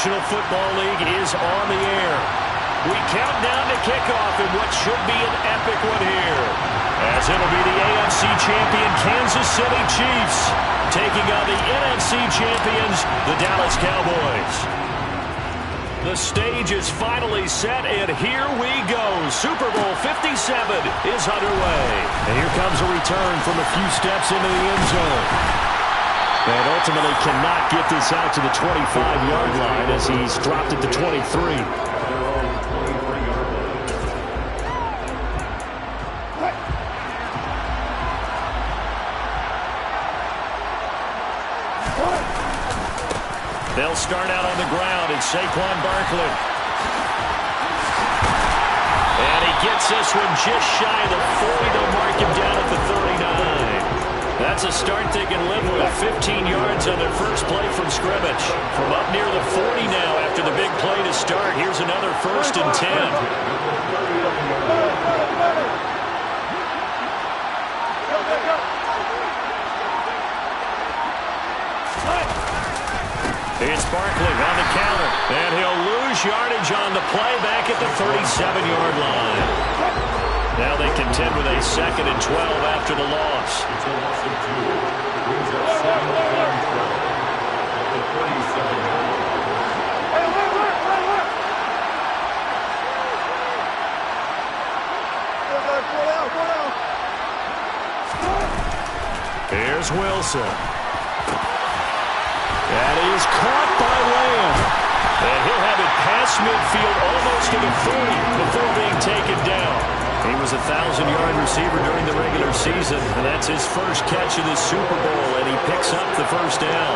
National Football League is on the air. We count down to kickoff in what should be an epic one here, as it'll be the AFC champion Kansas City Chiefs taking on the NFC champions, the Dallas Cowboys. The stage is finally set, and here we go. Super Bowl 57 is underway. And here comes a return from a few steps into the end zone. And ultimately cannot get this out to the 25-yard line as he's dropped it to 23. They'll start out on the ground. It's Saquon Barkley. And he gets this one just shy of the 40. They'll mark him down at the 39. That's a start they can live with. 15 yards on their first play from scrimmage. From up near the 40 now after the big play to start. Here's another 1st and 10. It's Barkley on the counter, and he'll lose yardage on the play back at the 37-yard line. Now they contend with a 2nd and 12 after the loss. Here's Wilson. That is caught by Lamb. And he'll have it past midfield almost to the 40 before being taken down. He was a 1,000-yard receiver during the regular season, and that's his first catch of the Super Bowl, and he picks up the first down.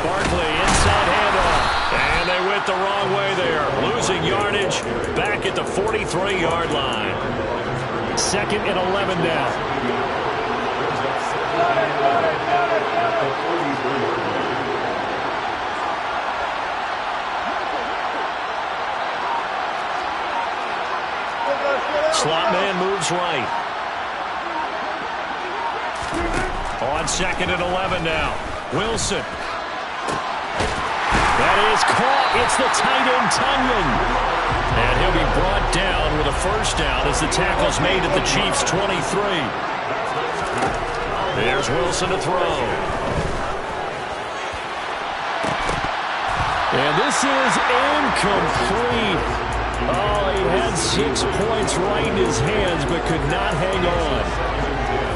Barkley, inside handoff, and they went the wrong way there. Losing yardage back at the 43-yard line. 2nd and 11 now. Slot man moves right. On 2nd and 11 now. Wilson. That is caught. It's the tight end, Tunyon. And he'll be brought down with a first down as the tackle's made at the Chiefs' 23. There's Wilson to throw. And this is incomplete. Oh, he had 6 points right in his hands, but could not hang on.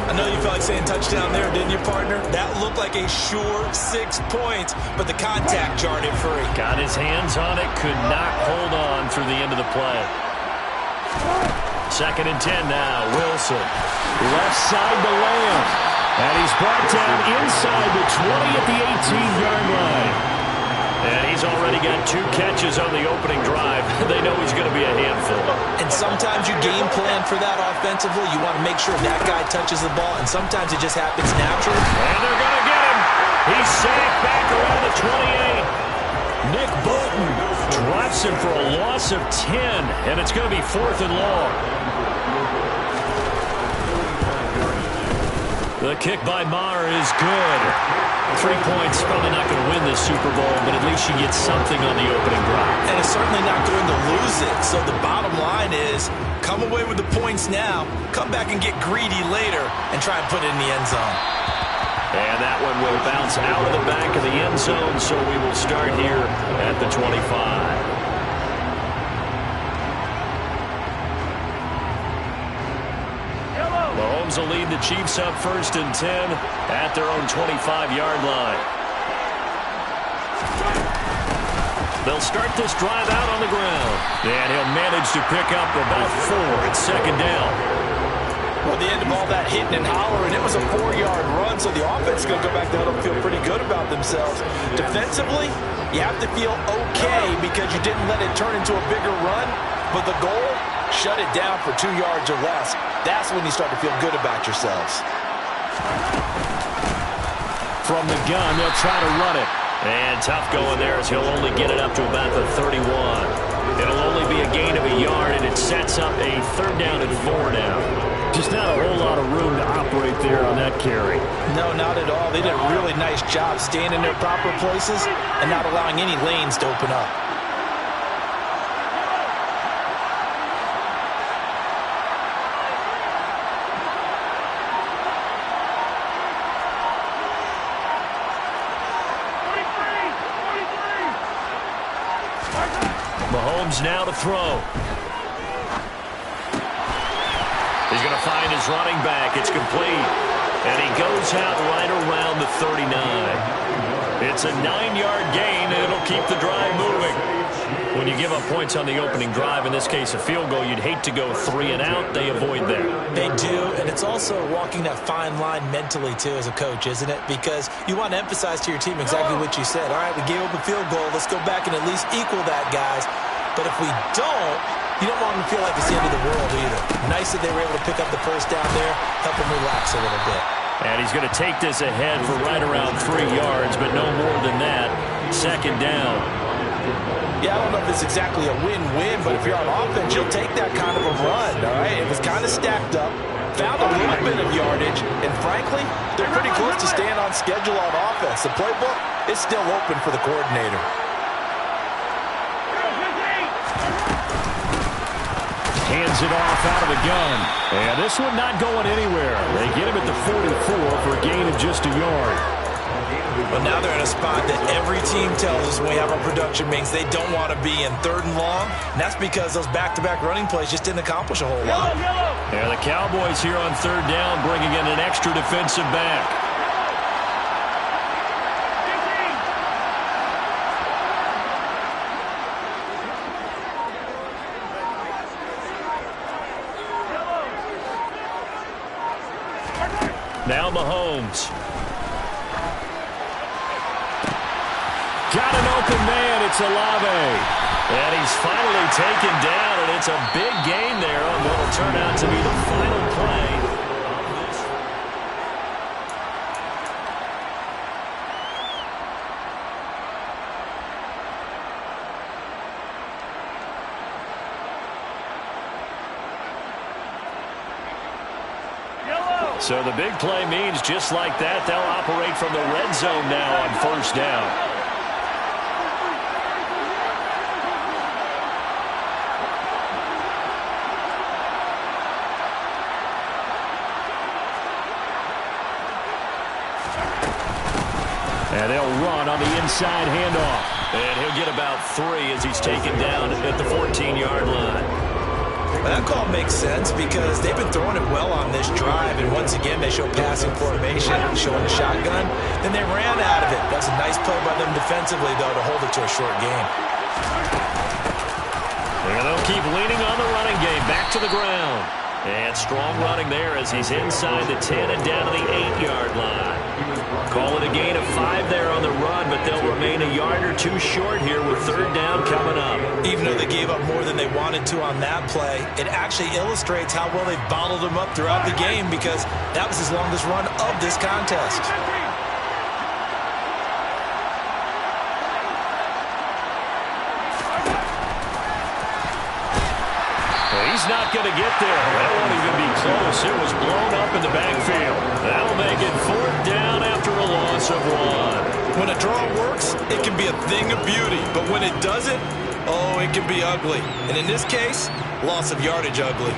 I know you felt like saying touchdown there, didn't you, partner? That looked like a sure 6 points, but the contact jarred it free. Got his hands on it, could not hold on through the end of the play. 2nd and 10 now, Wilson. Left side to Lamb. And he's brought down inside the 20 at the 18-yard line. And he's already got 2 catches on the opening drive. They know he's going to be a handful. And sometimes you game plan for that offensively. You want to make sure that guy touches the ball, and sometimes it just happens naturally. And they're going to get him. He's sacked back around the 28. Nick Bolton drops him for a loss of 10, and it's going to be 4th and long. The kick by Maher is good. 3 points, probably not going to win this Super Bowl, but at least you get something on the opening drive. And it's certainly not going to lose it. So the bottom line is, come away with the points now, come back and get greedy later, and try and put it in the end zone. And that one will bounce out of the back of the end zone, so we will start here at the 25. Mahomes will lead the Chiefs up 1st and 10 at their own 25-yard line. They'll start this drive out on the ground. And he'll manage to pick up about 4 at 2nd down. Well, the end of all that hitting and hollering, it was a 4-yard run, so the offense is going to go back down and feel pretty good about themselves. Defensively, you have to feel okay because you didn't let it turn into a bigger run, but the goal, shut it down for 2 yards or less. That's when you start to feel good about yourselves. From the gun, they'll try to run it. And tough going there as he'll only get it up to about the 31. It'll only be a gain of a yard, and it sets up a 3rd down and 4 now. Just not a whole lot of room to operate there on that carry. No, not at all. They did a really nice job staying in their proper places and not allowing any lanes to open up. Mahomes now to throw. He's going to find his running back. It's complete. And he goes out right around the 39. It's a 9-yard gain, and it'll keep the drive moving. When you give up points on the opening drive, in this case a field goal, you'd hate to go 3 and out. They avoid that. They do, and it's also walking that fine line mentally, too, as a coach, isn't it? Because you want to emphasize to your team exactly what you said. All right, we gave up a field goal. Let's go back and at least equal that, guys. But if we don't, you don't want them to feel like it's the end of the world either. Nice that they were able to pick up the first down there, help them relax a little bit. And he's going to take this ahead for right around 3 yards, but no more than that. Second down. Yeah, I don't know if it's exactly a win-win, but if you're on offense, you'll take that kind of a run, all right? It was kind of stacked up, found a little bit of yardage, and frankly, they're pretty close to staying on schedule on offense. The playbook is still open for the coordinator. Hands it off out of the gun. And this one not going anywhere. They get him at the 44 for a gain of just a yard. But now they're in a spot that every team tells us when we have our production meetings they don't want to be in, 3rd and long. And that's because those back-to-back running plays just didn't accomplish a whole lot. Yeah, the Cowboys here on 3rd down bringing in an extra defensive back. Now Mahomes. Got an open man. It's Olave. And he's finally taken down, and it's a big gain there on what will turn out to be the final play of this. So the big play means just like that, they'll operate from the red zone now on 1st down. And they'll run on the inside handoff. And he'll get about 3 as he's taken down at the 14-yard line. That call makes sense because they've been throwing it well on this drive, and once again they show passing formation, showing the shotgun. Then they ran out of it. That's a nice play by them defensively, though, to hold it to a short game. And they'll keep leaning on the running game. Back to the ground. And strong running there as he's inside the 10 and down to the 8-yard line. Call it a gain of 5 there on the run, but they'll remain a yard or 2 short here with 3rd down coming up. Even though they gave up more than they wanted to on that play, it actually illustrates how well they bottled them up throughout the game because that was his longest run of this contest. He's not going to get there. That won't even be close. It was blown up in the backfield. That'll make it 4th down after a loss of 1. When a draw works, it can be a thing of beauty. But when it doesn't, oh, it can be ugly. And in this case, loss of yardage ugly.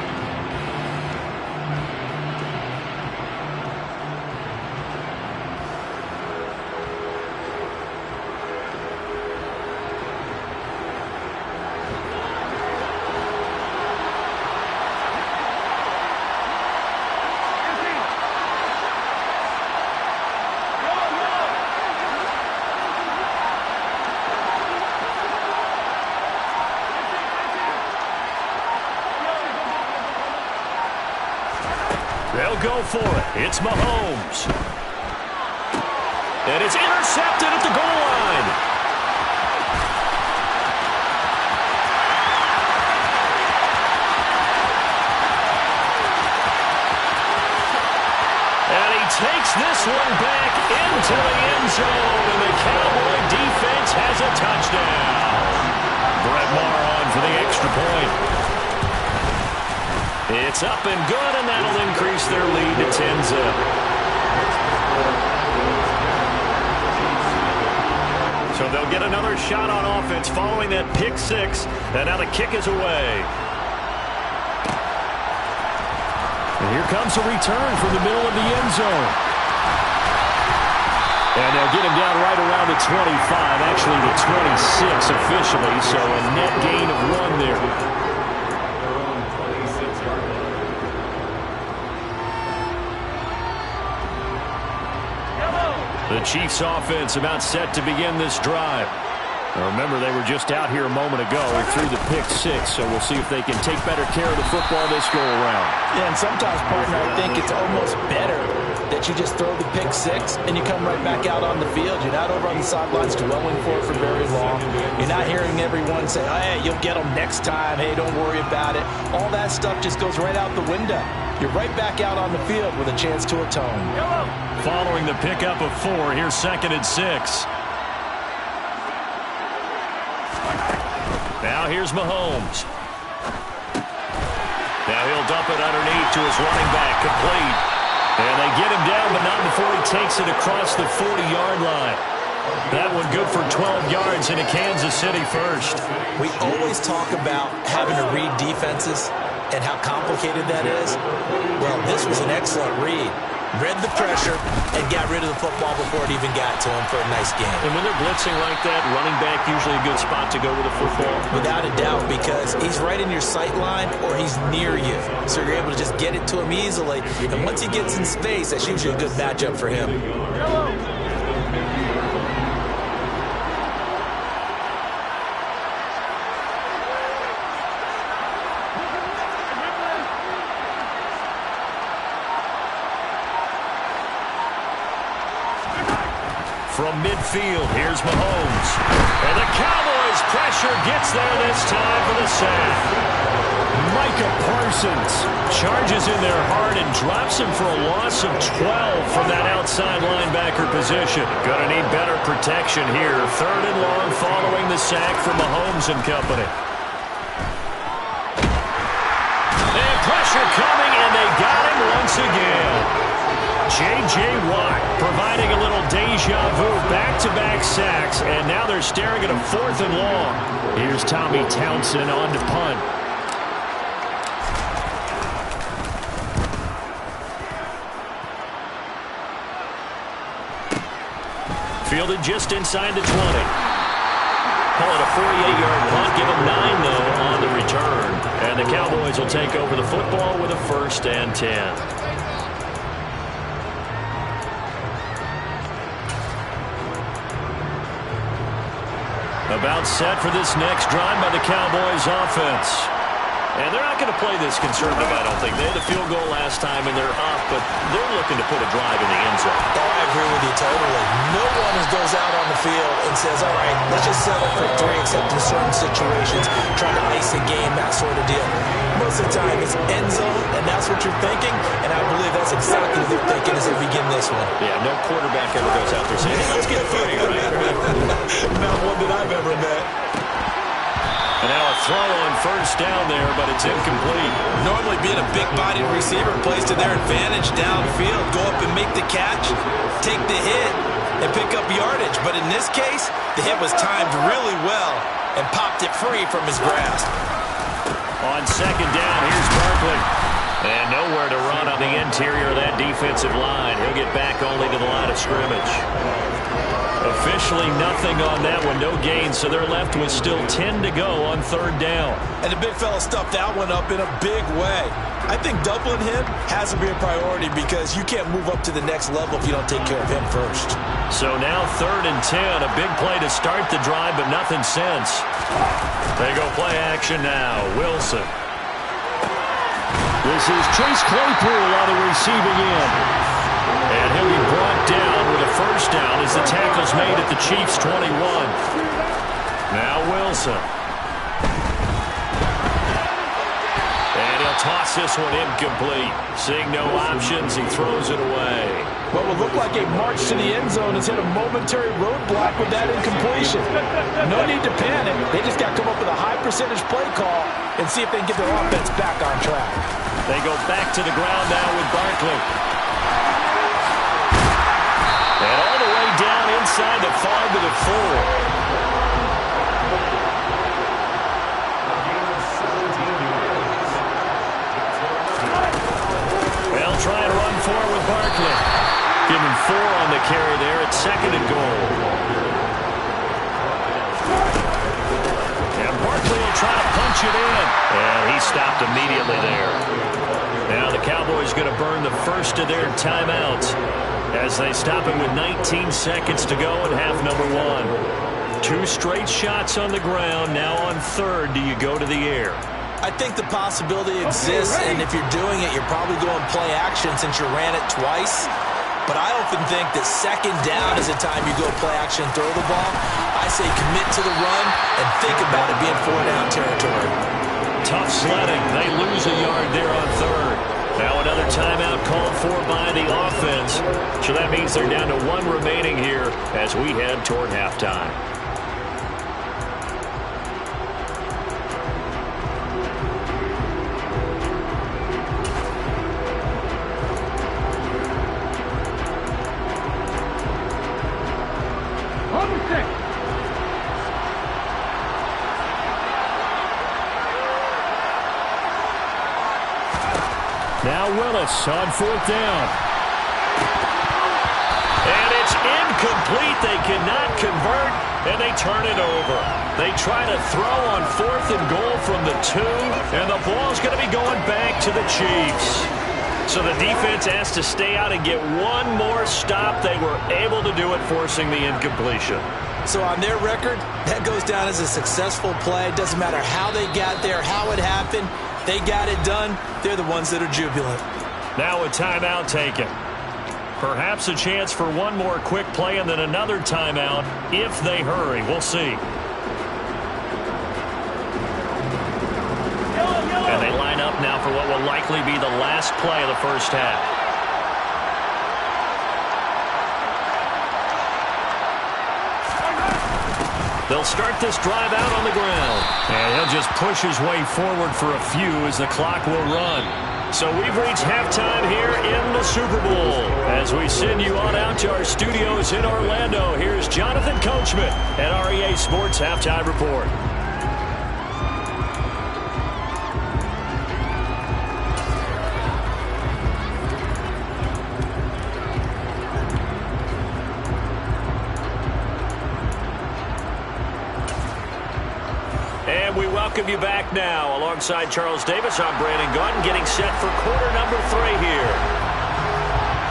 They'll go for it. It's Mahomes. And it's intercepted at the goal line. And he takes this one back into the end zone, and the Cowboy defense has a touchdown. Brett Maher on for the extra point. It's up and good, and that'll increase their lead to 10-zip. So they'll get another shot on offense following that pick six, and now the kick is away. And here comes a return from the middle of the end zone. And they'll get him down right around the 25, actually the 26 officially, so a net gain of 1 there. The Chiefs offense about set to begin this drive. Now remember, they were just out here a moment ago through the pick six, so we'll see if they can take better care of the football this go around. Yeah, and sometimes, partner, I think it's almost better that you just throw the pick six and you come right back out on the field. You're not over on the sidelines dwelling for it for very long. You're not hearing everyone say, hey, you'll get them next time. Hey, don't worry about it. All that stuff just goes right out the window. You're right back out on the field with a chance to atone. Following the pickup of 4, here's 2nd and 6. Now here's Mahomes. Now he'll dump it underneath to his running back, complete. And they get him down, but not before he takes it across the 40-yard line. That one good for 12 yards into Kansas City first. We always talk about having to read defenses and how complicated that is. Well, this was an excellent read. Read the pressure and got rid of the football before it even got to him for a nice game. And when they're blitzing like that, running back usually a good spot to go with the football. Without a doubt, because he's right in your sight line or he's near you. So you're able to just get it to him easily. And once he gets in space, that's usually a good matchup for him. From midfield, here's Mahomes. And the Cowboys' pressure gets there this time for the sack. Micah Parsons charges in there hard and drops him for a loss of 12 from that outside linebacker position. Gonna need better protection here. 3rd and long following the sack from Mahomes and company. And pressure coming, and they got him once again. J.J. Watt providing a little deja vu, back-to-back sacks, and now they're staring at a 4th and long. Here's Tommy Townsend on to punt. Fielded just inside the 20. Call it a 48-yard punt. Give them 9, though, on the return. And the Cowboys will take over the football with a 1st and 10. About set for this next drive by the Cowboys offense. And they're not going to play this conservative, I don't think. They had a field goal last time, and they're up, but they're looking to put a drive in the end zone. Oh, I agree with you totally. No one goes out on the field and says, all right, let's just settle for 3, except in certain situations, trying to ice a game, that sort of deal. Most of the time, it's end zone, and that's what you're thinking, and I believe that's exactly what they're thinking as they begin this one. Yeah, no quarterback ever goes out there saying, hey, let's get 3, right? Not one that I've ever met. And now a throw on 1st down there, but it's incomplete. Normally being a big-bodied receiver plays to their advantage downfield. Go up and make the catch, take the hit, and pick up yardage. But in this case, the hit was timed really well and popped it free from his grasp. On 2nd down, here's Barkley. And nowhere to run on the interior of that defensive line. He'll get back only to the line of scrimmage. Officially nothing on that one, no gain, so they're left with still 10 to go on 3rd down. And the big fella stuffed that one up in a big way. I think doubling him has to be a priority because you can't move up to the next level if you don't take care of him first. So now 3rd and 10, a big play to start the drive, but nothing since. They go play action now, Wilson. This is Chase Claypool on the receiving end. And he'll be brought down with a 1st down as the tackle's made at the Chiefs' 21. Now Wilson. And he'll toss this one incomplete. Seeing no options, he throws it away. What will look like a march to the end zone has hit a momentary roadblock with that incompletion. No need to panic. They just got to come up with a high percentage play call and see if they can get their offense back on track. They go back to the ground now with Barkley. And all the way down inside the 5 to the 4. They'll try and run forward with Barkley. Give him 4 on the carry there at 2nd and goal. And Barkley will try to punch it in. And he stopped immediately there. Now the Cowboys going to burn the first of their timeouts as they stop it with 19 seconds to go in half number 1. 2 straight shots on the ground. Now on 3rd, do you go to the air? I think the possibility exists, and if you're doing it, you're probably going play action since you ran it twice. But I often think that 2nd down is the time you go play action and throw the ball. I say commit to the run and think about it being 4-down territory. Tough sledding. They lose a yard there on 3rd. Now another timeout called for by the offense. So that means they're down to 1 remaining here as we head toward halftime. Now Willis on 4th down. And it's incomplete. They cannot convert, and they turn it over. They try to throw on 4th and goal from the 2, and the ball's going to be going back to the Chiefs. So the defense has to stay out and get 1 more stop. They were able to do it, forcing the incompletion. So on their record, that goes down as a successful play. It doesn't matter how they got there, how it happened. They got it done. They're the ones that are jubilant. Now a timeout taken. Perhaps a chance for 1 more quick play and then another timeout if they hurry. We'll see. And they line up now for what will likely be the last play of the first half. They'll start this drive out on the ground. And he'll just push his way forward for a few as the clock will run. So we've reached halftime here in the Super Bowl. As we send you on out to our studios in Orlando, here's Jonathan Coachman at REA Sports Halftime Report. And we welcome you back now. Alongside Charles Davis, I'm Brandon Gaudin, getting set for quarter number 3 here.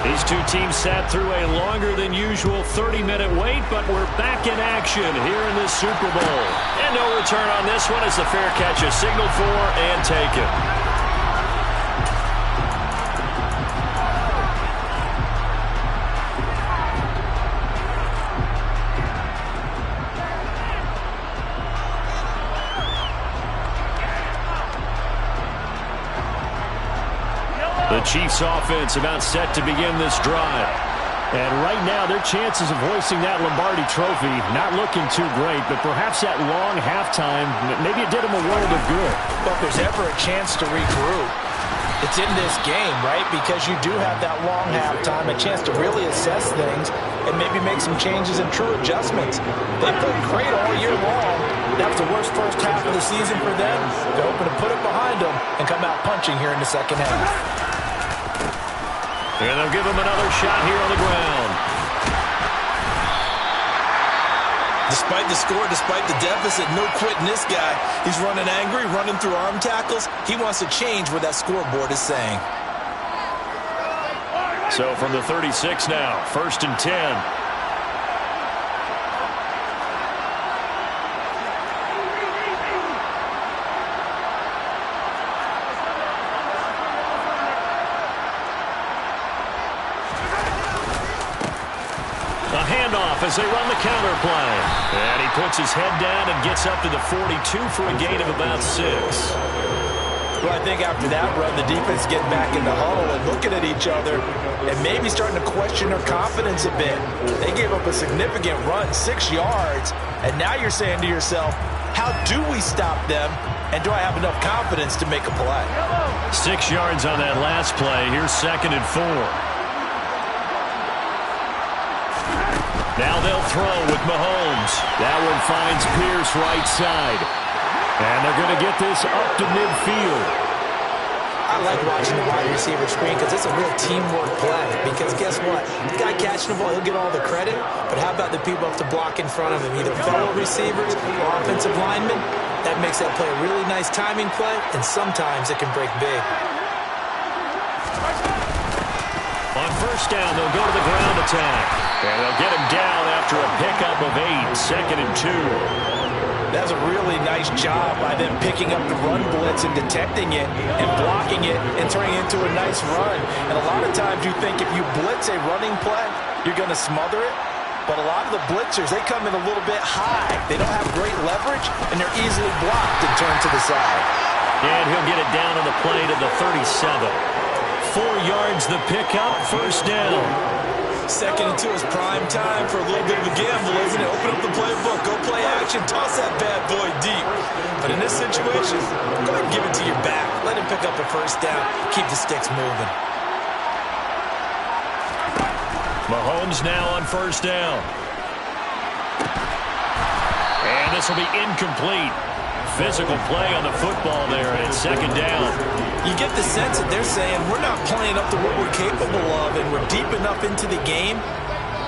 These two teams sat through a longer than usual 30-minute wait, but we're back in action here in this Super Bowl. And no return on this one as the fair catch is signaled for and taken. The Chiefs offense about set to begin this drive. And right now, their chances of hoisting that Lombardi trophy not looking too great, but perhaps that long halftime, maybe it did them a world of good. Well, if there's ever a chance to regroup, it's in this game, right? Because you do have that long halftime, a chance to really assess things and maybe make some changes and true adjustments. They played great all year long. That was the worst first half of the season for them. They're hoping to put it behind them and come out punching here in the second half. And they'll give him another shot here on the ground. Despite the score, despite the deficit, no quitting this guy. He's running angry, running through arm tackles. He wants to change what that scoreboard is saying. So from the 36 now, 1st and 10. As they run the counter play. And he puts his head down and gets up to the 42 for a gain of about 6. Well, I think after that run, the defense getting back in the huddle and looking at each other and maybe starting to question their confidence a bit. They gave up a significant run, 6 yards, and now you're saying to yourself, how do we stop them, and do I have enough confidence to make a play? 6 yards on that last play. Here's 2nd and 4. Now they'll throw with Mahomes. That one finds Pierce right side. And they're going to get this up to midfield. I like watching the wide receiver screen because it's a real teamwork play. Because guess what? The guy catching the ball, he'll get all the credit. But how about the people up to block in front of him? Either fellow receivers or offensive linemen. That makes that play a really nice timing play. And sometimes it can break big. On 1st down, they'll go to the ground attack. And they'll get him down after a pickup of 8. 2nd and 2. That's a really nice job by them picking up the run blitz and detecting it and blocking it and turning it into a nice run. And a lot of times you think if you blitz a running play, you're going to smother it. But a lot of the blitzers, they come in a little bit high. They don't have great leverage, and they're easily blocked and turned to the side. And he'll get it down on the play to the 37. 4 yards the pickup, 1st down. 2nd and 2 is prime time for a little bit of a gamble, isn't it? Open up the playbook, go play action, toss that bad boy deep. But in this situation, go ahead and give it to your back. Let him pick up a 1st down, keep the sticks moving. Mahomes now on 1st down. And this will be incomplete. Physical play on the football there, and it's 2nd down. You get the sense that they're saying we're not playing up to what we're capable of, and we're deep enough into the game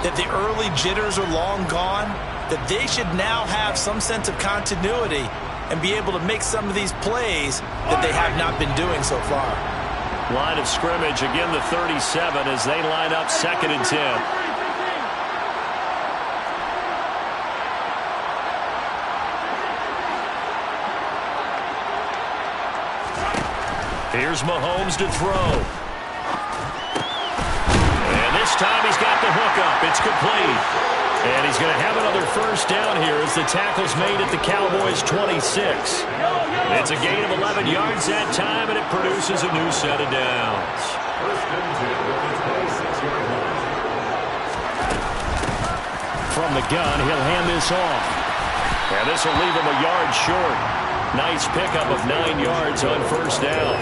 that the early jitters are long gone, that they should now have some sense of continuity and be able to make some of these plays that they have not been doing so far. Line of scrimmage, again the 37 as they line up 2nd and 10. Here's Mahomes to throw. And this time he's got the hook up. It's complete. And he's going to have another 1st down here as the tackle's made at the Cowboys' 26. It's a gain of 11 yards that time, and it produces a new set of downs. From the gun, he'll hand this off. And this will leave him a yard short. Nice pickup of 9 yards on 1st down.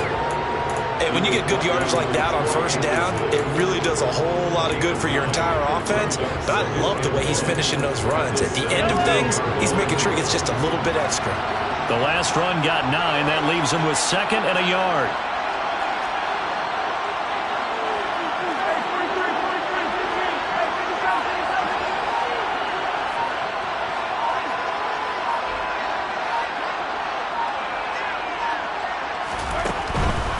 Hey, when you get good yardage like that on 1st down, it really does a whole lot of good for your entire offense. But I love the way he's finishing those runs. At the end of things, he's making sure he gets just a little bit extra. The last run got 9. That leaves him with 2nd and a yard.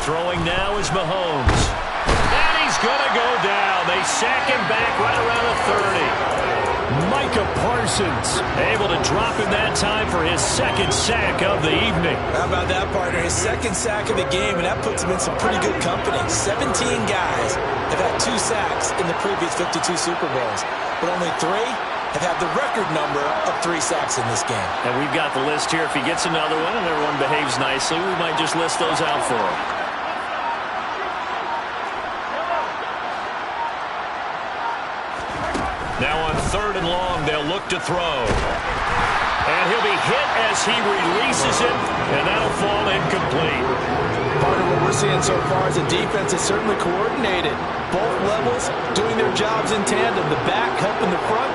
Throwing now is Mahomes. And he's going to go down. They sack him back right around the 30. Micah Parsons able to drop him that time for his 2nd sack of the evening. How about that, partner? His 2nd sack of the game, and that puts him in some pretty good company. 17 guys have had 2 sacks in the previous 52 Super Bowls, but only 3 have had the record number of 3 sacks in this game. And we've got the list here. If he gets another one and everyone behaves nicely, we might just list those out for him. Now on 3rd and long, they'll look to throw. And he'll be hit as he releases it, and that'll fall incomplete. Part of what we're seeing so far is the defense is certainly coordinated. Both levels doing their jobs in tandem. The back helping the front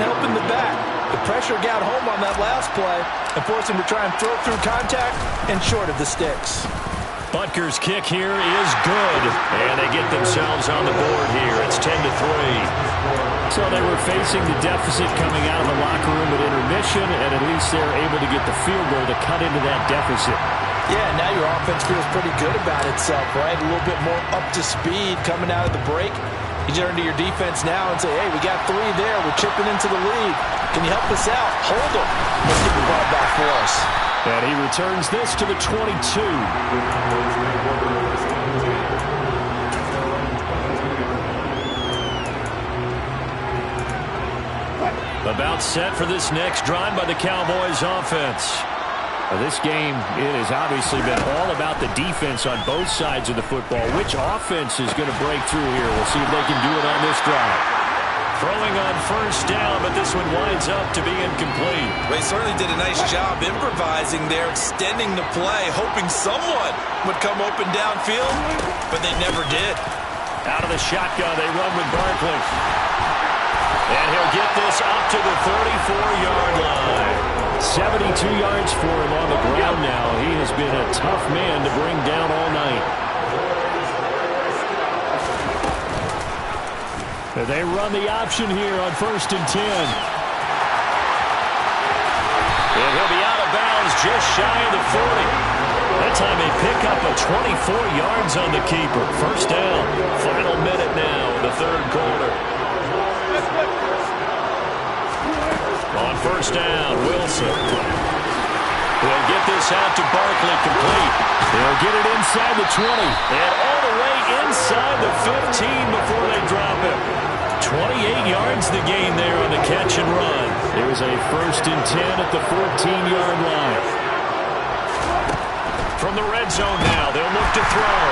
helping the back. The pressure got home on that last play and forced him to try and throw through contact and short of the sticks. Butker's kick here is good, and they get themselves on the board here. It's 10-3. So they were facing the deficit coming out of the locker room at intermission, and at least they're able to get the field goal to cut into that deficit. Yeah, now your offense feels pretty good about itself, right? A little bit more up to speed coming out of the break. You turn to your defense now and say, hey, we got 3 there. We're chipping into the lead. Can you help us out? Hold them. Let's get the ball back for us. And he returns this to the 22. About set for this next drive by the Cowboys offense. Now this game, it has obviously been all about the defense on both sides of the football. Which offense is going to break through here? We'll see if they can do it on this drive. Throwing on first down, but this one winds up to be incomplete. They certainly did a nice job improvising there, extending the play, hoping someone would come open downfield, but they never did. Out of the shotgun, they run with Barkley. And he'll get this up to the 34-yard line. 72 yards for him on the ground now. He has been a tough man to bring down all night. And they run the option here on 1st and 10. And he'll be out of bounds just shy of the 40. That time they pick up a 24 yards on the keeper. First down. Final minute now in the third quarter. On first down, Wilson. He'll get this out to Barkley, complete. They'll get it inside the 20. And all the way inside the 15 before they drop it. 28 yards the gain there on the catch and run. There's a 1st and 10 at the 14-yard line. From the red zone now, they'll look to throw.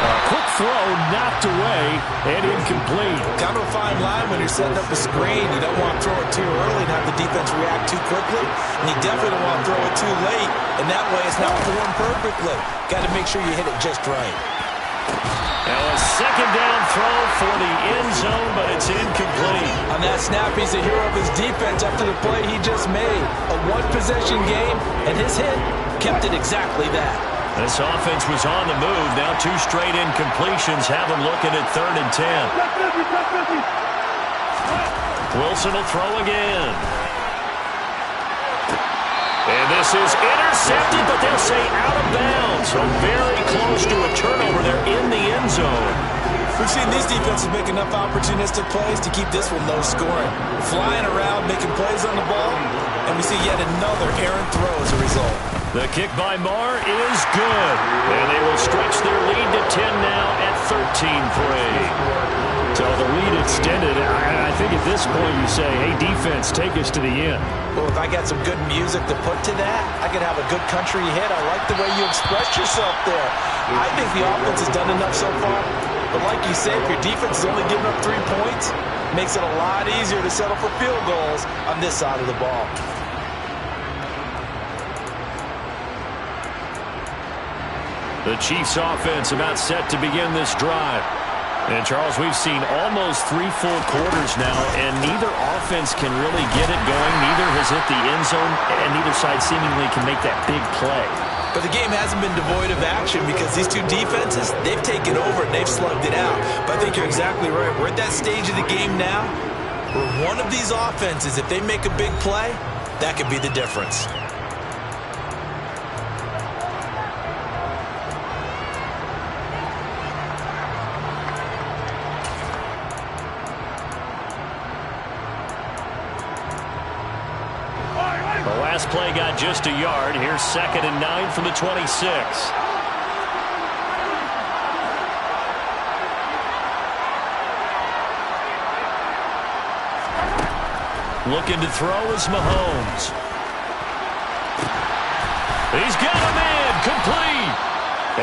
A quick throw knocked away and incomplete. Kind of a fine line when you're setting up a screen. You don't want to throw it too early and have the defense react too quickly. And you definitely don't want to throw it too late. And that way it's not formed perfectly. Got to make sure you hit it just right. Now a second down throw for the end zone, but it's incomplete. On that snap, he's the hero of his defense after the play he just made. A one-possession game, and his hit kept it exactly that. This offense was on the move. Now 2 straight incompletions have them looking at 3rd and 10. Wilson will throw again. And this is intercepted, but they'll say out of bounds. So very close to a turnover there in the end zone. We've seen these defenses make enough opportunistic plays to keep this one low scoring. Flying around, making plays on the ball, and we see yet another errant throw as a result. The kick by Marr is good. And they will stretch their lead to 10 now at 13-3. So the lead extended. I think at this point you say, hey, defense, take us to the end. Well, if I got some good music to put to that, I could have a good country hit. I like the way you expressed yourself there. I think the offense has done enough so far. But like you said, if your defense is only giving up 3 points, it makes it a lot easier to settle for field goals on this side of the ball. The Chiefs offense about set to begin this drive. And, Charles, we've seen almost 3 full quarters now, and neither offense can really get it going. Neither has hit the end zone, and neither side seemingly can make that big play. But the game hasn't been devoid of action because these 2 defenses, they've taken over and they've slugged it out. But I think you're exactly right. We're at that stage of the game now where one of these offenses, if they make a big play, that could be the difference. Last play got just a yard. Here's 2nd and 9 from the 26. Looking to throw is Mahomes. He's got a man, complete.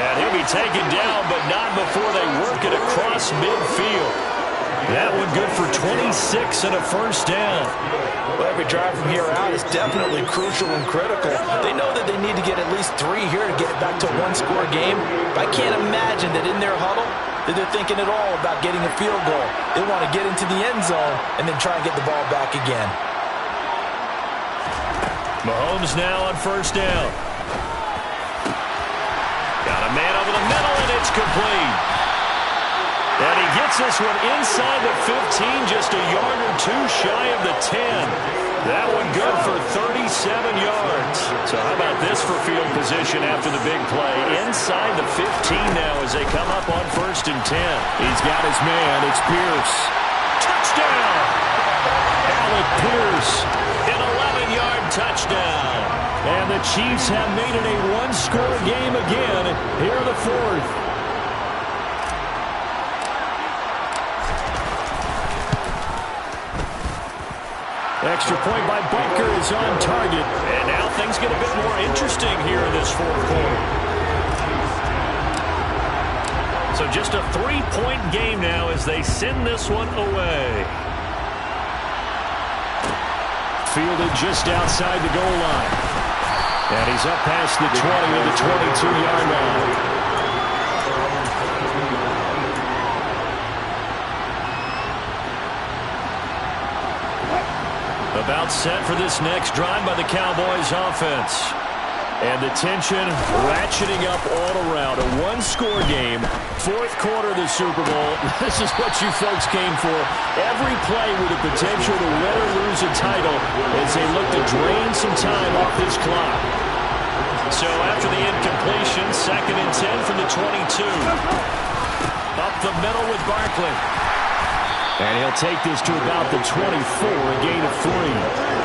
And he'll be taken down, but not before they work it across midfield. That one good for 26 and a first down. Well, every drive from here out is definitely crucial and critical. They know that they need to get at least 3 here to get it back to a 1-score game. But I can't imagine that in their huddle that they're thinking at all about getting a field goal. They want to get into the end zone and then try and get the ball back again. Mahomes now on first down. Got a man over the middle, and it's complete. And he gets this one inside the 15, just a yard or 2 shy of the 10. That one good for 37 yards. So how about this for field position after the big play? Inside the 15 now as they come up on 1st and 10. He's got his man. It's Pierce. Touchdown! Alec Pierce, an 11-yard touchdown. And the Chiefs have made it a 1-score game again here in the 4th. Extra point by Butker is on target. And now things get a bit more interesting here in this 4th quarter. So just a 3-point game now as they send this one away. Fielded just outside the goal line. And he's up past the 20 to the 22-yard line. About set for this next drive by the Cowboys offense. And the tension ratcheting up all around. A one-score game, fourth quarter of the Super Bowl. This is what you folks came for. Every play with the potential to win or lose a title as they look to drain some time off this clock. So after the incompletion, 2nd and 10 from the 22. Up the middle with Barkley. And he'll take this to about the 24, a gain of 3.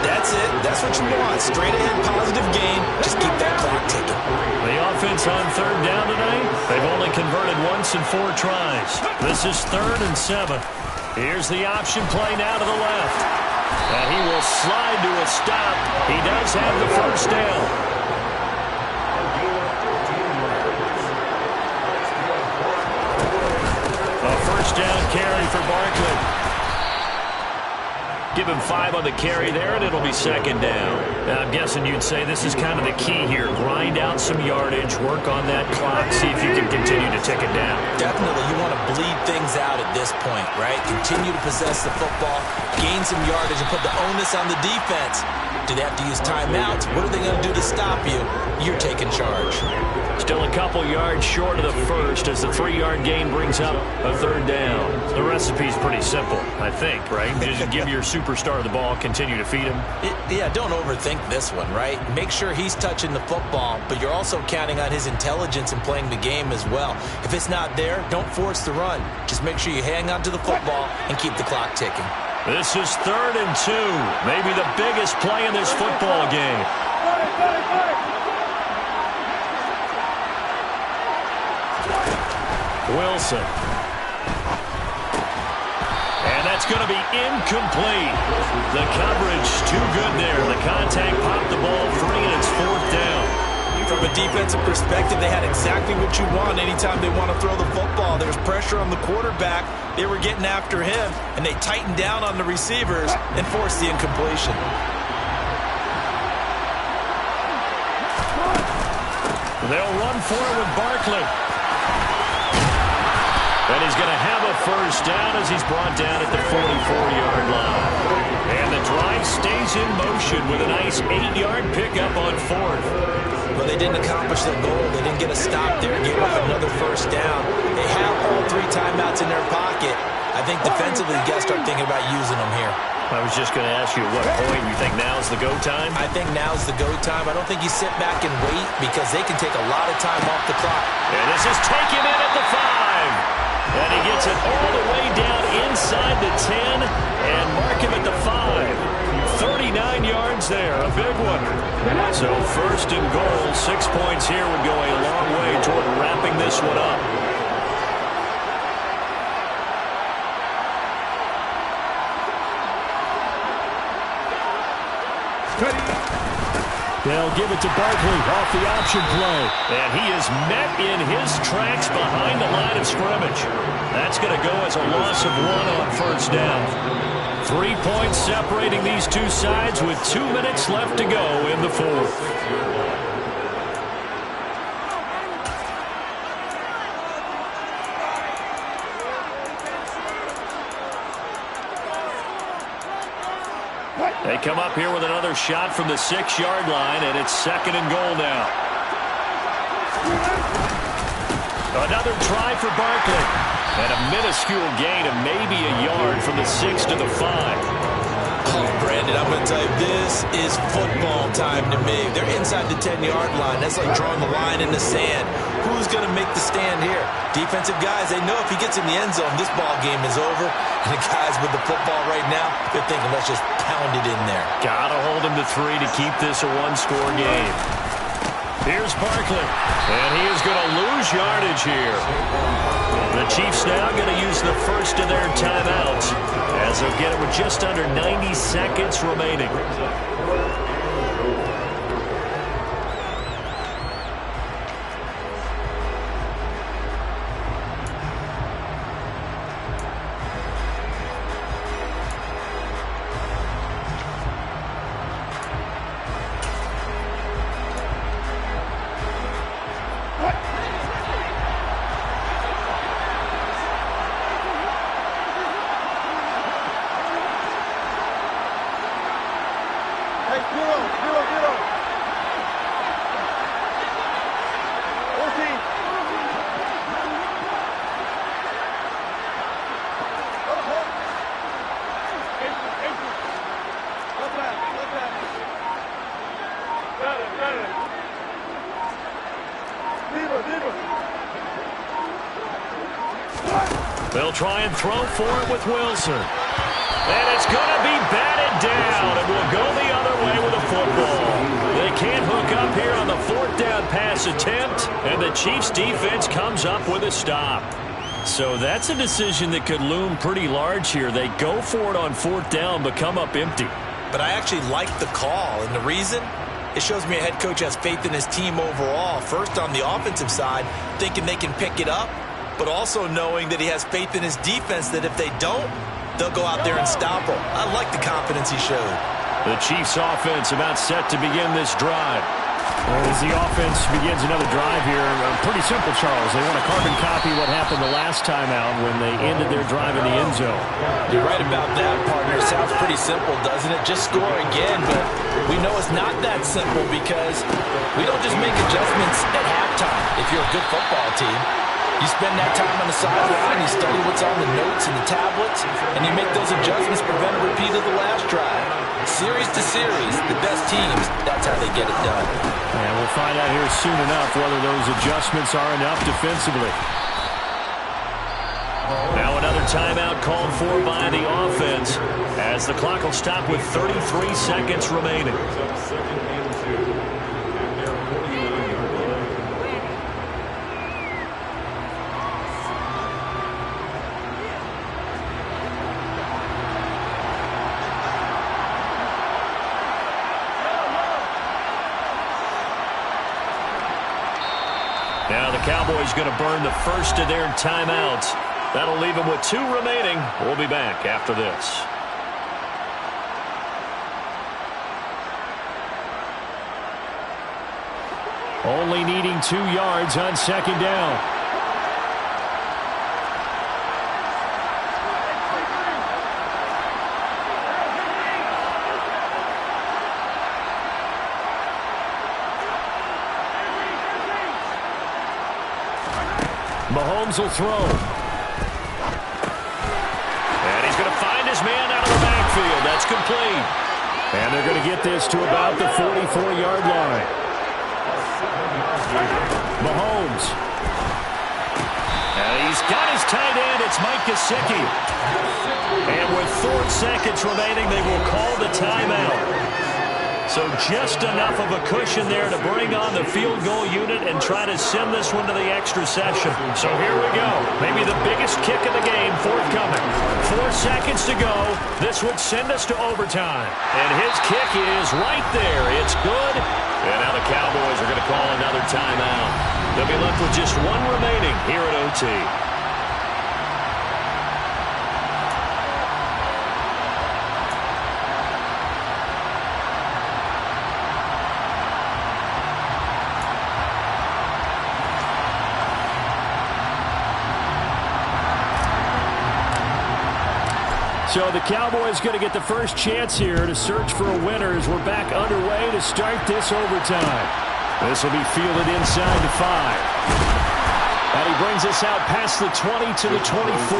That's it. That's what you want. Straight ahead, positive gain. Just keep that clock ticking. The offense on 3rd down tonight. They've only converted once in 4 tries. This is 3rd and 7. Here's the option play now to the left. And he will slide to a stop. He does have the first down. Down carry for Barkley. Give him 5 on the carry there, and it'll be 2nd down. Now, I'm guessing you'd say this is kind of the key here. Grind out some yardage, work on that clock, see if you can continue to tick it down. Definitely. You want to bleed things out at this point, right? Continue to possess the football, gain some yardage, and put the onus on the defense. Do they have to use timeouts? What are they going to do to stop you? You're taking charge. Still a couple yards short of the first as the 3-yard gain brings up a 3rd down. The recipe's pretty simple, I think, right? Just give your superstar the ball, continue to feed him. Yeah, don't overthink this one, right? Make sure he's touching the football, but you're also counting on his intelligence in playing the game as well. If it's not there, don't force the run. Just make sure you hang on to the football and keep the clock ticking. This is 3rd and 2. Maybe the biggest play in this football game. Wilson. And that's going to be incomplete. The coverage too good there. The contact popped the ball free, and it's 4th down. From a defensive perspective, they had exactly what you want anytime they want to throw the football. There's pressure on the quarterback. They were getting after him, and they tightened down on the receivers and forced the incompletion. They'll run for it with Barkley. And he's going to have a first down as he's brought down at the 44-yard line. And the drive stays in motion with a nice 8-yard pickup on 4th. Well, they didn't accomplish their goal. They didn't get a stop there. Gave up another first down. They have all 3 timeouts in their pocket. I think defensively, you got to start thinking about using them here. I was just going to ask you at what point you think now's the go time? I think now's the go time. I don't think you sit back and wait because they can take a lot of time off the clock. And this is taken in at the 5. And he gets it all the way down inside the 10 and mark him at the 5. 39 yards there, a big one. So 1st and goal, 6 points here would go a long way toward wrapping this one up. They'll give it to Barkley off the option play. And he is met in his tracks behind the line of scrimmage. That's going to go as a loss of 1 on 1st down. 3 points separating these two sides with 2 minutes left to go in the 4th. They come up here with another shot from the 6-yard line, and it's 2nd and goal now. Another try for Barkley. And a minuscule gain of maybe a yard from the 6 to the 5. Oh, Brandon, I'm going to tell you, this is football time to me. They're inside the 10-yard line. That's like drawing the line in the sand. Who's going to make the stand here? Defensive guys, they know if he gets in the end zone, this ball game is over. And the guys with the football right now, they're thinking, let's just pound it in there. Got to hold him to 3 to keep this a one-score game. Here's Barkley, and he is going to lose yardage here. The Chiefs now going to use the first of their timeouts as they'll get it with just under 90 seconds remaining. They'll try and throw for it with Wilson. And it's going to be batted down, and we'll go the other way with a football. They can't hook up here on the fourth down pass attempt, and the Chiefs' defense comes up with a stop. So that's a decision that could loom pretty large here. They go for it on fourth down, but come up empty. But I actually like the call, and the reason? It shows me a head coach has faith in his team overall. First, on the offensive side, thinking they can pick it up, but also knowing that he has faith in his defense that if they don't, they'll go out there and stop them. I like the confidence he showed. The Chiefs' offense about set to begin this drive. As the offense begins another drive here, pretty simple, Charles. They want to carbon copy what happened the last time out when they ended their drive in the end zone. You're right about that, partner. Sounds pretty simple, doesn't it? Just score again, but we know it's not that simple because we don't just make adjustments at halftime if you're a good football team. You spend that time on the sideline, you study what's on the notes and the tablets, and you make those adjustments to prevent a repeat of the last drive. Series to series, the best teams, that's how they get it done. And we'll find out here soon enough whether those adjustments are enough defensively. Now another timeout called for by the offense as the clock will stop with 33 seconds remaining. Now the Cowboys going to burn the first of their timeouts. That'll leave them with 2 remaining. We'll be back after this. Only needing 2 yards on second down. Mahomes will throw. And he's going to find his man out of the backfield. That's complete. And they're going to get this to about the 44-yard line. Mahomes. And he's got his tight end. It's Mike Gesicki. And with 4 seconds remaining, they will call the timeout. So just enough of a cushion there to bring on the field goal unit and try to send this one to the extra session. So here we go. Maybe the biggest kick of the game forthcoming. 4 seconds to go. This would send us to overtime. And his kick is right there. It's good. And now the Cowboys are going to call another timeout. They'll be left with just 1 remaining here at OT. So the Cowboys going to get the first chance here to search for a winner as we're back underway to start this overtime. This will be fielded inside the 5. And he brings us out past the 20 to the 24.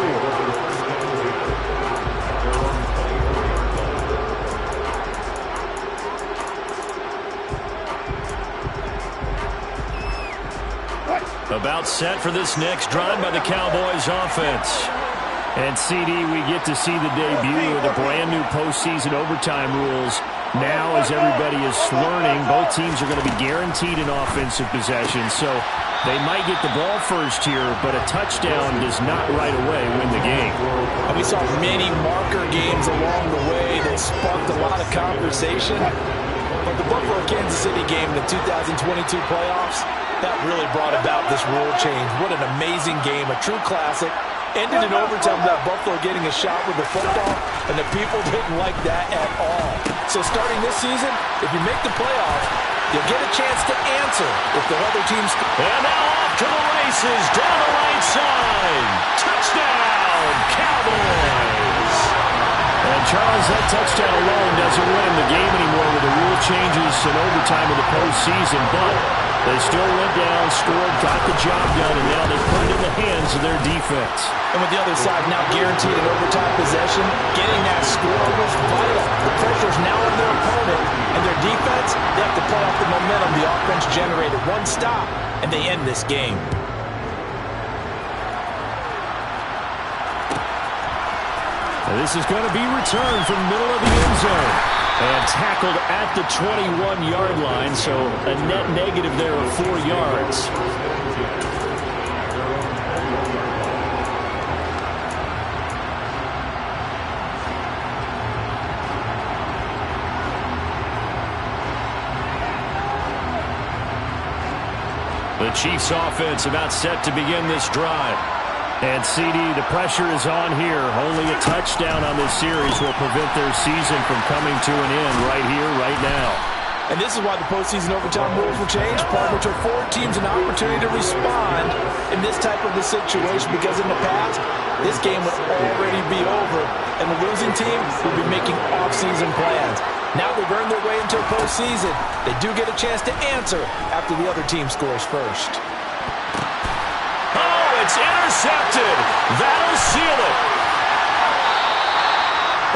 About set for this next drive by the Cowboys offense. And, CD, we get to see the debut of the brand-new postseason overtime rules. Now, as everybody is learning, both teams are going to be guaranteed an offensive possession. So they might get the ball first here, but a touchdown does not right away win the game. And we saw many marker games along the way that sparked a lot of conversation. But the Buffalo-Kansas City game in the 2022 playoffs, that really brought about this rule change. What an amazing game, a true classic. Ended in overtime without Buffalo getting a shot with the football, and the people didn't like that at all. So starting this season, if you make the playoffs, you'll get a chance to answer if the other teams... And now off to the races, down the right side. Touchdown, Cowboys! And Charles, that touchdown alone doesn't win the game anymore with the changes in overtime in the postseason, but they still went down, scored, got the job done, and now they put it in the hands of their defense. And with the other side now guaranteed an overtime possession, getting that score was vital. The pressure's now on their opponent, and their defense, they have to play off the momentum the offense generated. One stop, and they end this game. And this is going to be returned from the middle of the end zone. And tackled at the 21-yard line, so a net negative there of 4 yards. The Chiefs offense about set to begin this drive. And CD, the pressure is on here. Only a touchdown on this series will prevent their season from coming to an end right here, right now. And this is why the postseason overtime rules were changed, partner, to afford teams an opportunity to respond in this type of a situation, because in the past, this game would already be over, and the losing team would be making off-season plans. Now they've earned their way into a postseason. They do get a chance to answer after the other team scores first. It's intercepted. That'll seal it.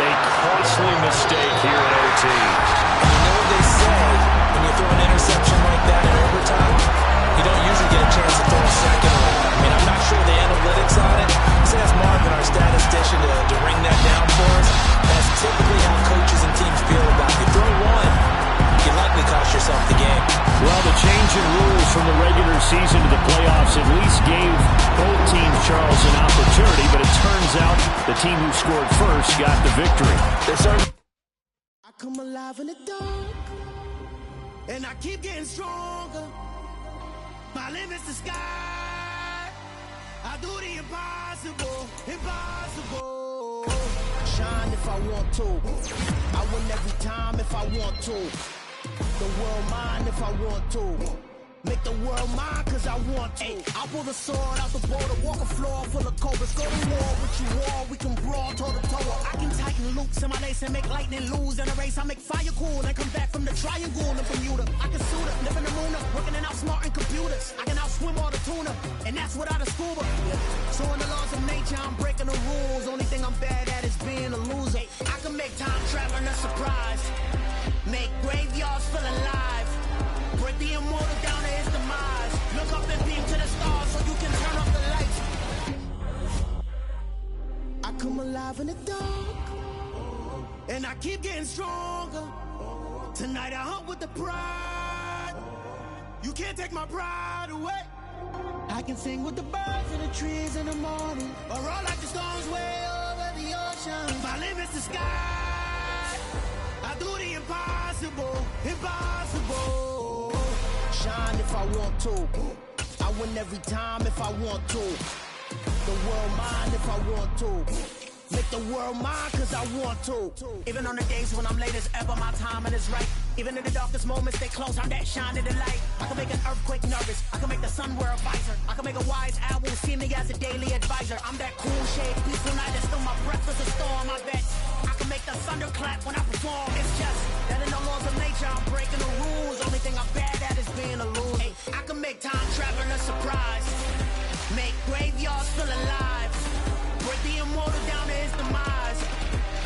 A costly mistake here in OT. You know what they say, when you throw an interception like that in overtime, you don't usually get a chance to throw a second one. I mean, I'm not sure the analytics on it. Let's ask Marvin, our statistician, to ring that down for us. That's typically how coaches and teams feel about it. You throw one, you likely cost yourself the game. Well, the change in rules from the regular season to the playoffs at least gave both teams, Charles, an opportunity, but it turns out the team who scored first got the victory. I come alive in the dark, and I keep getting stronger. My limit's the sky. I do the impossible, impossible. Shine if I want to. I win every time if I want to. The world mine if I want to. Make the world mine cause I want to. I pull the sword out the border, walk a floor full of cobras. Go to war with you war, we can brawl toe to toe. I can tighten loops in my lace and make lightning lose in a race. I make fire cool and come back from the triangle in Bermuda. I can suit up, live in the moon up, working and outsmarting computers. I can outswim all the tuna, and that's without a scuba. So in the laws of nature, I'm breaking the rules. Only thing I'm bad at is being a loser. I can make time traveling a surprise. Make graveyards feel alive. Break the immortal down to his demise. Look up and beam to the stars so you can turn off the lights. I come alive in the dark, and I keep getting stronger. Tonight I hunt with the pride. You can't take my pride away. I can sing with the birds and the trees in the morning, or roll like the storms way over the ocean. My limit's the sky. I do the impossible, impossible. Shine if I want to. I win every time if I want to. The world mine if I want to. Make the world mine cause I want to. Even on the days when I'm late as ever, my timing is right. Even in the darkest moments, stay close, I'm that shining the light. I can make an earthquake nervous, I can make the sun wear a visor. I can make a wise owl see me as a daily advisor. I'm that cool shade, peaceful night, and still my breath is a storm, I bet. I can make the thunder clap when I perform. It's just that in the laws of nature, I'm breaking the rules. Only thing I'm bad at is being a loser. I can make time traveling a surprise. Make graveyards feel alive. Break the immortal down to his demise.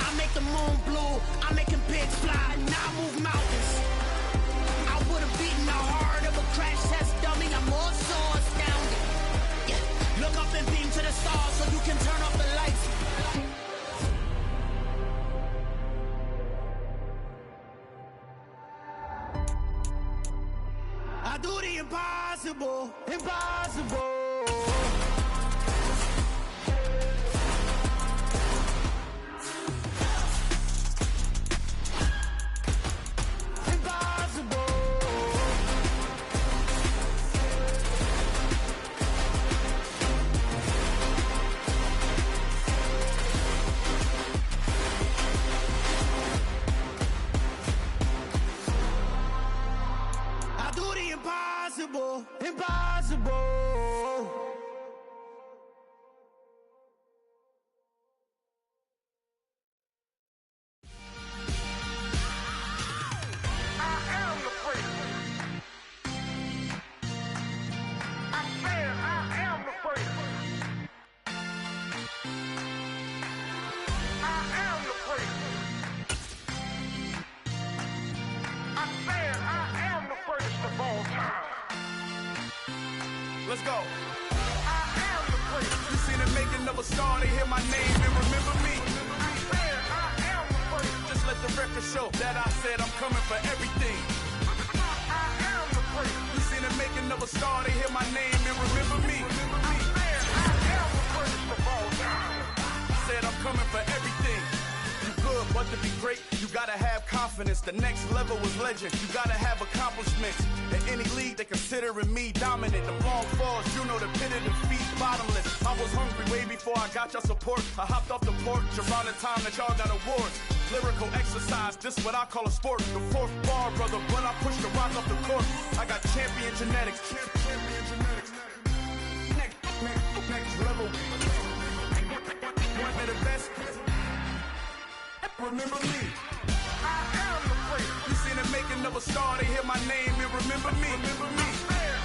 I make the moon blue, I'm making pigs fly, and I move mountains. I would've beaten the heart of a crash test dummy. I'm more so astounded. Yeah. Look up and beam to the stars so you can turn off the lights. I do the impossible, impossible. Impossible, impossible. Let's go. You seen the making of a star, they hear my name and remember me. Just let the record show that I said I'm coming for everything. You seen the making of a star, they hear my name and remember me. Said I'm coming for everything. You good, but to be great, you gotta have confidence. The next level was legend. You gotta have accomplishments. In any league, they considering me dominant. The long falls, you know the pit of defeat, bottomless. I was hungry way before I got your support. I hopped off the porch around the time that y'all got awards. Lyrical exercise, this what I call a sport. The fourth bar, brother, when I push the rock off the court. I got champion genetics. Champion genetics. Next level. One of the best. Remember me. I am the great. You seen the making of a star, they hear my name and remember me. Remember me.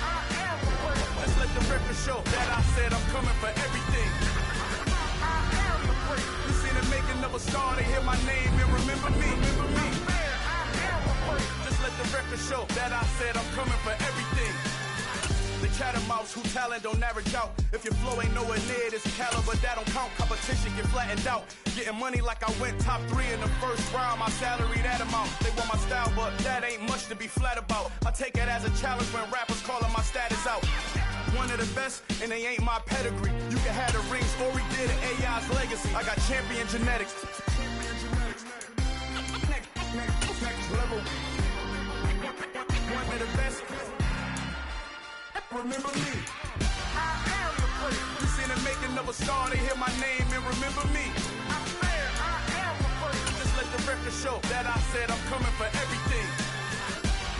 I am the great. Let's let the record show that I said I'm coming for everything. I am the great. You seen the making of a star, they hear my name and remember me. Remember me. I am the great. Just let the record show that I said I'm coming for everything. The catamounts who talent don't average out. If your flow ain't nowhere near this caliber, that don't count. Competition get flattened out. Getting money like I went top 3 in the first round. My salary that amount. They want my style, but that ain't much to be flat about. I take it as a challenge when rappers calling my status out. One of the best, and they ain't my pedigree. You can have the rings, or we did it, AI's legacy. I got champion genetics. Next level. One of the best. Remember me. I am the great. You seen the making of a star, they hear my name and remember me. I am the great. Just let the record show that I said I'm coming for everything.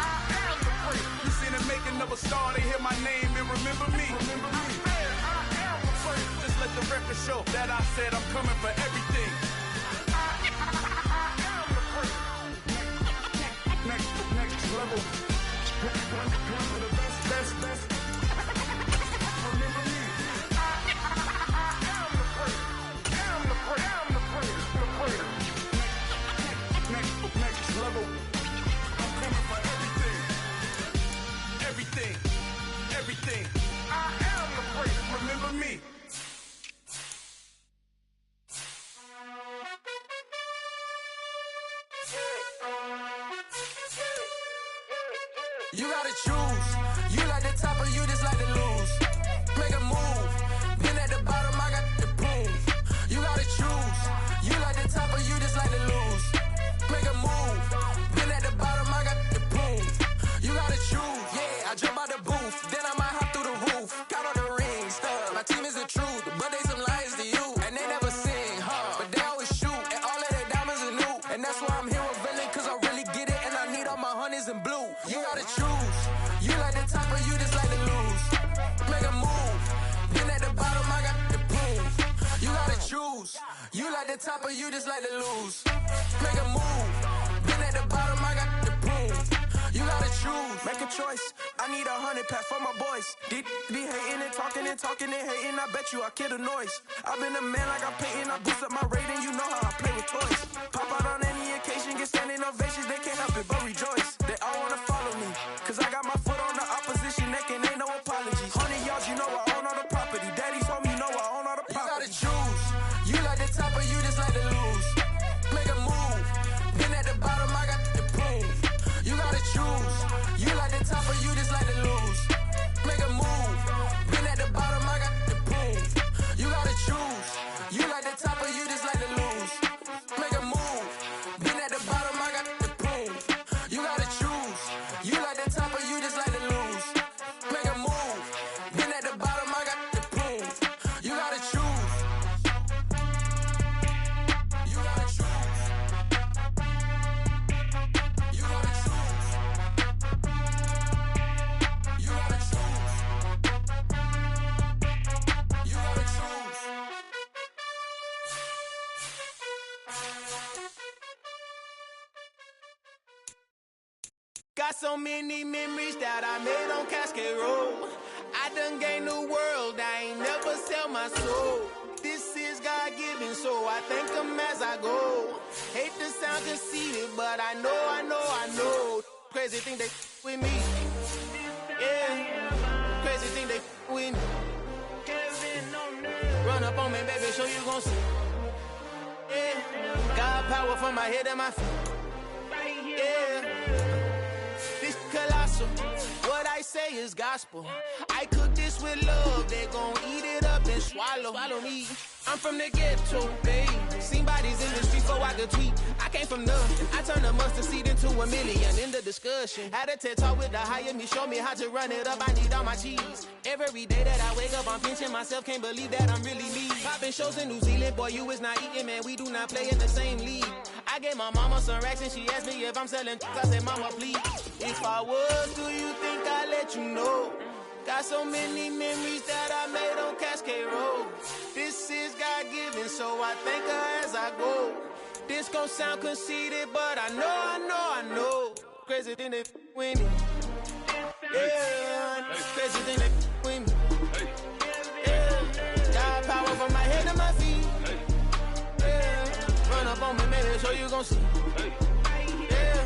I am the great. You seen the making of a star, they hear my name and remember me. Remember me. I am the great. Just let the record show that I said I'm coming for everything. I am the great. Next level. One of the best. Next level. I'm coming for everything. Everything. I am the great. Remember me. You gotta choose. You like the top or you just like to lose. Make a move. Been at the bottom, I got the prove. You gotta choose. You like the top or you just like to lose. Make a move. Been at the bottom, I got the prove. You gotta choose. Yeah, I jump out the booth. Then I might hop through the roof. Count on the rings, stuff. My team is the truth, but they some liars to you. And they never sing, but they always shoot. And all of their diamonds are new. And that's why I'm here with Villain, cause I really get it. And I need all my honeys in blue. You gotta choose. You like the top or you just like to lose. Make a move. Been at the bottom, I got the proof. You gotta choose. You like the top or you just like to lose. Make a move. Been at the bottom, I got the proof. You gotta choose. Make a choice. I need 100 pack for my boys. Be hating and talking and hating. I bet you I kill the noise. I've been a man like I'm Peyton. I boost up my rating. You know how I play with toys. Pop out on any occasion, get standing ovations. They can't help it but rejoice. They all wanna follow me, cause I got my foot on the opposition neck and ain't no apologies. 100 yards, you know I own all the property. Daddy's home, you know I own all the property. You gotta choose. You like the top or you just like to lose. Make a move. Been at the bottom, I got the proof. You gotta choose. You like the top or you just like to lose. Make a move. Been at the bottom, I got the proof. You gotta choose. You like the top or you just like to lose. Make a move. Been at the bottom, I got the proof. You gotta choose. You like the top or you just like to lose. Make a move. Been at the bottom, I got the proof. You gotta choose. You gotta choose. You gotta choose. You gotta choose. You gotta choose. Got so many memories that I made on Cascade Road. I done gained the world, I ain't never sell my soul. This is God-given, so I thank him as I go. Hate to sound conceited, but I know. Crazy thing they with me. Yeah. Crazy thing they with Run up on me, baby, show you gon' see. Yeah, got power from my head and my feet. Yeah, this colossal. What I say is gospel. I cook this with love. They gon' eat it up and swallow me. I'm from the ghetto, babe. Seen bodies in the streets before I could tweet. I came from nothing. I turned a mustard seed into a million. In the discussion, had a TED talk with the higher me. Show me how to run it up. I need all my cheese. Every day that I wake up, I'm pinching myself. Can't believe that I'm really me. Popping shows in New Zealand, boy, you is not eating, man. We do not play in the same league. I gave my mama some racks and she asked me if I'm selling. I said, mama, please. If I was, do you think I'd let you know? Got so many memories that I made on Cascade Road. This is God-given, so I thank her as I go. This gon' sound conceited, but I know. Crazy than they with me. Yeah, crazy than they with me. Yeah, got power from my head to my feet. Yeah, run up on me, maybe so you gon' see. Yeah.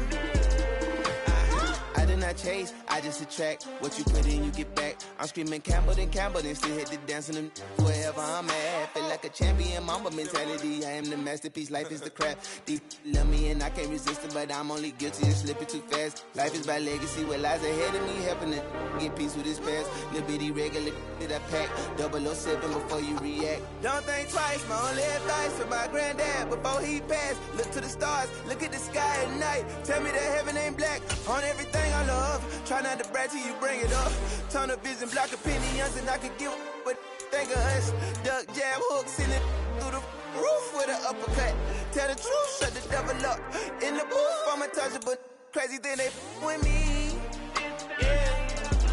I did not chase, I just attract. What you put in, you get back. I'm screaming Campbell, then still hit the dance and them wherever I'm at. Feel like a champion, mama mentality. I am the masterpiece, life is the crap. Deep love me and I can't resist it, but I'm only guilty of slipping too fast. Life is by legacy, what lies ahead of me, helping to get peace with his past. Little bitty regular that I pack, 007 before you react. Don't think twice, my only advice for my granddad before he passed. Look to the stars, look at the sky at night. Tell me that heaven ain't black on everything I love. Try not to brag till you bring it up. Tunnel vision, block opinions, and I could give what think of us. Duck, jab, hooks in it through the roof with an uppercut. Tell the truth, shut the devil up. In the booth, I'm untouchable. Crazy thing they with me.